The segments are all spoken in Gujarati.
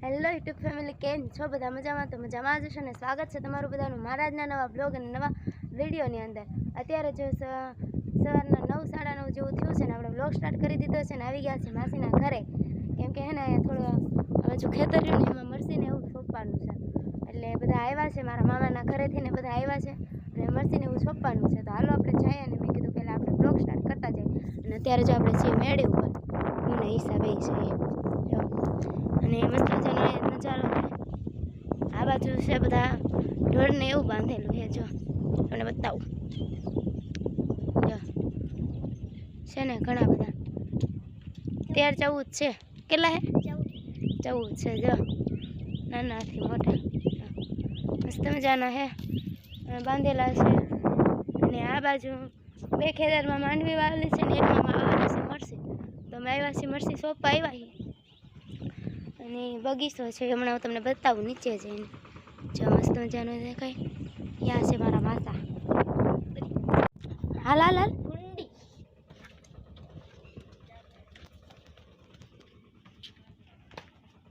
હેલો યુટ્યુબ ફેમિલી, કેમ છો બધા? મજામાં? તો મજામાં જ હશો ને. સ્વાગત છે તમારું બધાનું મારા આજના નવા બ્લોગ અને નવા વિડીયોની અંદર. અત્યારે જો સવારના 9 સાડા 9 જેવું થયું છે ને આપણે બ્લોગ સ્ટાર્ટ કરી દીધો છે ને આવી ગયા છે માસીના ઘરે. કેમ કે હે ને થોડું હવે જો ખેતર રહ્યું ને એમાં મરસીને એવું સોંપવાનું છે, એટલે બધા આવ્યા છે મારા મામાના ઘરેથી ને બધા આવ્યા છે અને મરસીને એવું સોંપવાનું છે. તો હાલો આપણે જઈએ અને મેં કીધું પહેલાં આપણે બ્લોગ સ્ટાર્ટ કરતા જઈએ. અને અત્યારે જો આપણે છીએ મેળે ઉપર, હું ને હિસાબે છે અને મસ્ત મજાનો નજારો આ બાજુ છે. બધા ઢોરને એવું બાંધેલું છે, જો તમને બતાવું. જો છે ને ઘણા બધા 13-14 છે. કેટલા હે? 14 છે. જો નાનાથી મોટા મસ્ત મજાના હે બાંધેલા છે. અને આ બાજુ બે ખેતરમાં માંડવી વાવેલી છે ને એકમાં વાવેલી છે મરસી. તો અમે આવ્યા છીએ મરસી સોંપવા આવ્યા છીએ. અને બગીચો છે, હમણાં હું તમને બતાવું નીચે જઈને. જો મસ્ત મજાનો દેખાય. ત્યાં છે મારા માસા. હાલ હાલ હાલ.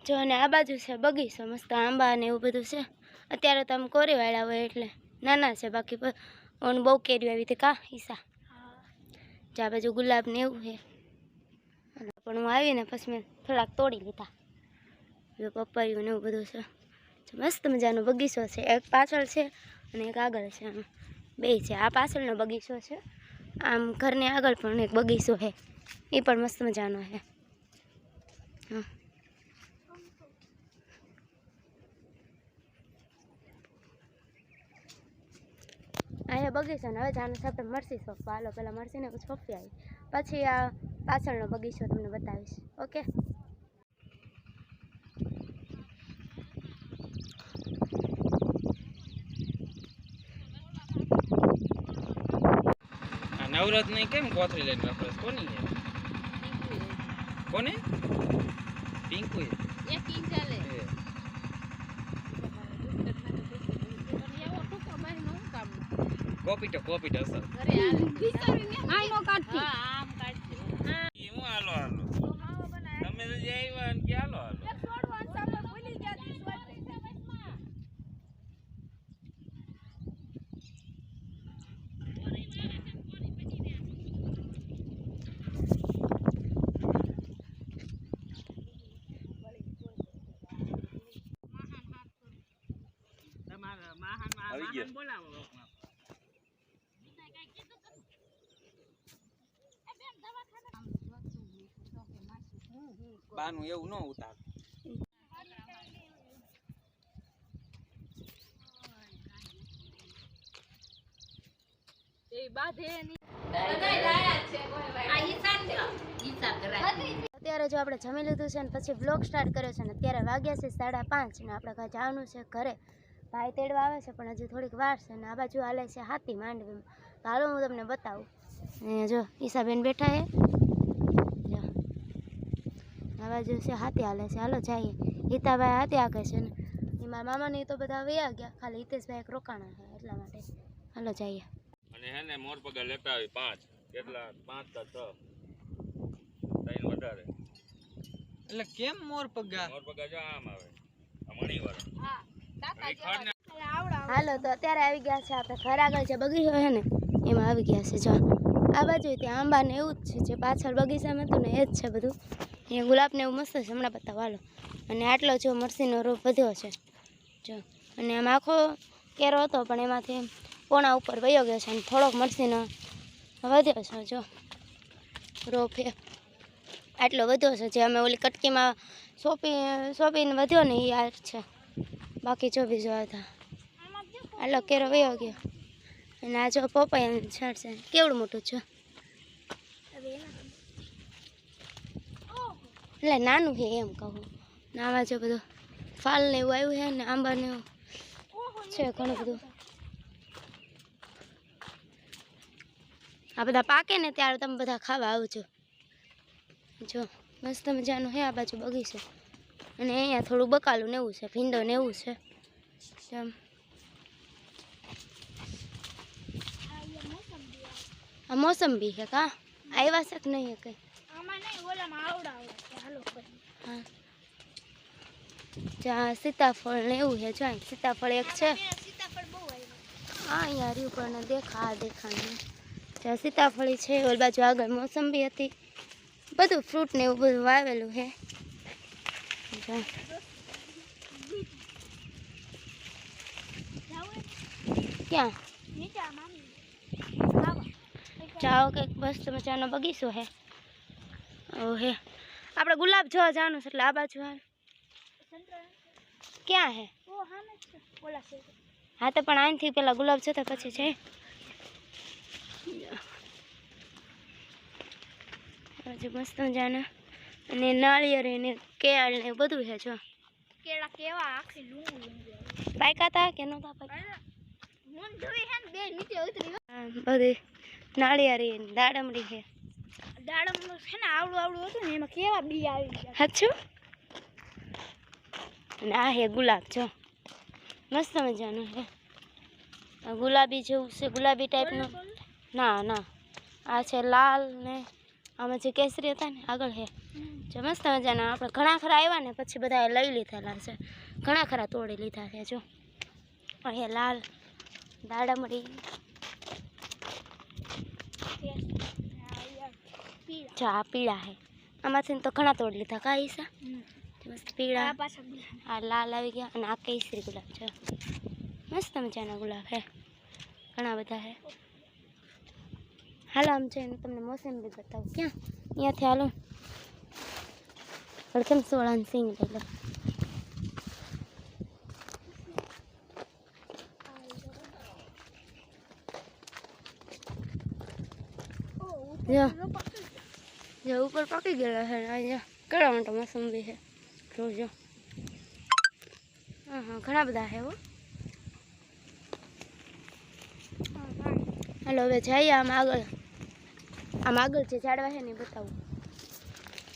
જો અને આ બાજુ છે બગીચો, મસ્ત આંબા ને એવું બધું છે. અત્યારે તો આમ કોરી વાળા હોય એટલે નાના છે, બાકી ઓન બહુ કેરી આવી હતી કા હિસા. જો આ બાજુ ગુલાબ ને એવું છે, પણ હું આવીને પછી મેં થોડાક તોડી લીધા. પપૈયું ને એવું બધું છે. મસ્ત મજાનો બગીચો છે. એક પાછળ છે અને એક આગળ છે. આમ બે છે. આ પાછળનો બગીચો છે. આમ ઘરની આગળ પણ એક બગીચો છે, એ પણ મસ્ત મજાનો છે. હા, અહીંયા બગીચો ને હવે જાનું છે આપણે મરસી સોંપવા. હાલો પહેલાં મરસીને સોંપી આવી, પછી આ પાછળનો બગીચો તમને બતાવીશ. ઓકે. નવરત નહીં કેમ કોથળી લઈને વાપરે? કોની કોને? પિંકુ એક ચાલે. કોપીટ અસર આઈ નો કાઢતી. હા આમ કાઢતી. હું હાલો તમે તો જે આવ્યા ને કે હાલો છોડવાનું સામે ભૂલી ગયા તી. બાનું એવું ન ઉતાર. અત્યારે જો આપણે જમી લીધું છે ને પછી બ્લોગ સ્ટાર્ટ કર્યો છે ને અત્યારે વાગ્યા છે 5:30 ને આપણે કાંઈ જવાનું છે ઘરે. ભાઈ તેડવા આવે છે પણ હજી થોડીક વાર છે. ને આ બાજુ હાલે છે હાથી માંડવીમાં. તો હાલો હું તમને બતાવું. જો ઈશાબેન બેઠા છે. જો આ બાજુ છે હાથી હાલે છે. હાલો જઈએ. હિતાભાઈ હાથી હાકે છે ને એમાં મામાની તો બધા વયા ગયા, ખાલી હિતેશભાઈ એક રોકાણા છે એટલા માટે. હાલો જઈએ. અને હે ને મોર પગા લેતા આવી 5. કેટલા? 5 કે 6 ત્રણ વધારે. એટલે કેમ મોર પગા? મોર પગા જો આમ આવે મણીવર. હા હાલો તો અત્યારે આવી ગયા છે આપણે ઘર આગળ જે બગીચો છે ને એમાં આવી ગયા છે. જો આ બાજુ ત્યાં આંબા ને એવું જ છે, જે પાછળ બગીચામાં હતું ને એ જ છે બધું. અહીંયા ગુલાબ ને એવું મસ્ત છે, હમણાં બતાવો હાલો. અને આટલો જો મરસીનો રોપ વધ્યો છે જો. અને આમ આખો કેરો હતો પણ એમાંથી પોણા ઉપર વયો ગયો છે અને થોડોક મરસીનો વધ્યો છે. જો રોપ આટલો વધ્યો છે, જે અમે ઓલી કટકીમાં સોંપીને વધ્યો ને એ આ છે. બાકી જો બીજો હતા આટલો કેરો વયો ગયો. અને આ જો પપૈયાનું ઝાડ છે, કેવડું મોટું છે. એટલે નાનું છે એમ કહું. ને આમાં જો બધું ફાલ ને એવું આવ્યું છે ને આંબા ને એવું છે ઘણું બધું. આ બધા પાકે ને ત્યારે તમે બધા ખાવા આવજો. જો મસ્ત મજાનું છે આ બાજુ બગીચો. અને અહીંયા થોડું બકાલું ને એવું છે, ભીંડો ને એવું છે. આ મોસંબી છે કા આવ્યા છે કે નહીં? કઈ હા જ્યાં સીતાફળ ને એવું છે. જો અહીં સીતાફળ એક છે. સીતાફળ બહુ આવ્યું. હા અહીંયા રહ્યું પણ દેખા દેખાનું. જ્યાં સીતાફળી છે, ઓલ બાજુ આગળ મોસંબી હતી, બધું ફ્રૂટ ને એવું બધું વાવેલું છે. ક્યાં નીચે મામી જાઓ કંઈક મસ્ત મજાનો બગીચો છે. ઓહે આપણે ગુલાબ જોવા જવાનું છે એટલે આ બાજુ હાલ. ક્યાં હે? ઓ હા ને ઓલા છે. હા તો પણ અહીંથી પેલા ગુલાબ જતા પછી છે. હજુ મસ્ત મજાના અને નાળિયેર ને કેળ ને બધું છે. જો કેળા કેવા આખી લૂંગુ લૂંગુ પાક્યા તા કે નહોતા પાક્યા? મન જોઈ હે ને બે નીચે ઉતરી હા, બધી નાળિયેરી ને દાડમડી છે. દાડમ છે ને આવડું આવડું હતું ને એમાં કેવા બી આવી ગયા. સાચું? અને આ હે ગુલાબ. જો મસ્ત મજાનું છે. આ ગુલાબી જેવું છે, ગુલાબી ટાઈપનું. ના ના આ છે લાલ ને આમાં જે કેસરી હતા ને આગળ છે. જો મસ્ત મજાના આપણે ઘણા ખરા આવ્યા ને પછી બધા લઈ લીધેલા છે. ઘણા ખરા તોડી લીધા છે. જો અહીંયા લાલ દાડમડી. જો આ પીળા છે. આમાંથી તો ઘણા તોડી લીધા. કા ઈસા મસ્ત પીળા. આ લાલ આવી ગયા અને આ કેસરી ગુલાબ છે. મસ્ત મજાના ગુલાબ છે, ઘણા બધા છે. હાલો આમ જઈને તમને મોસંબી બતાવું. ક્યાં? અહીંયાથી હાલો. પ્રથમ સોળાન સિંગ લઈ લો. જો ઉપર પાકી ગયેલા છે. અહીંયા કેળા માટે મોસંબી છે. જોજો. હા હા ઘણા બધા છે હો. હાલો હવે જઈએ આમ આગળ. આમ આગળ જે ઝાડવા છે ને એ બતાવું.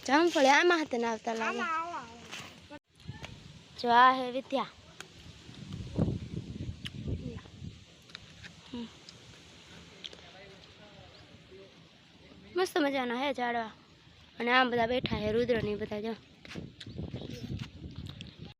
જામફળી આમાં હાથે ના આવતા લાગે. જો આ હે વિદ્યા. મસ્ત મજાના હે ઝાડવા અને આમ બધા બેઠા હે રુદ્ર ને બધા. જો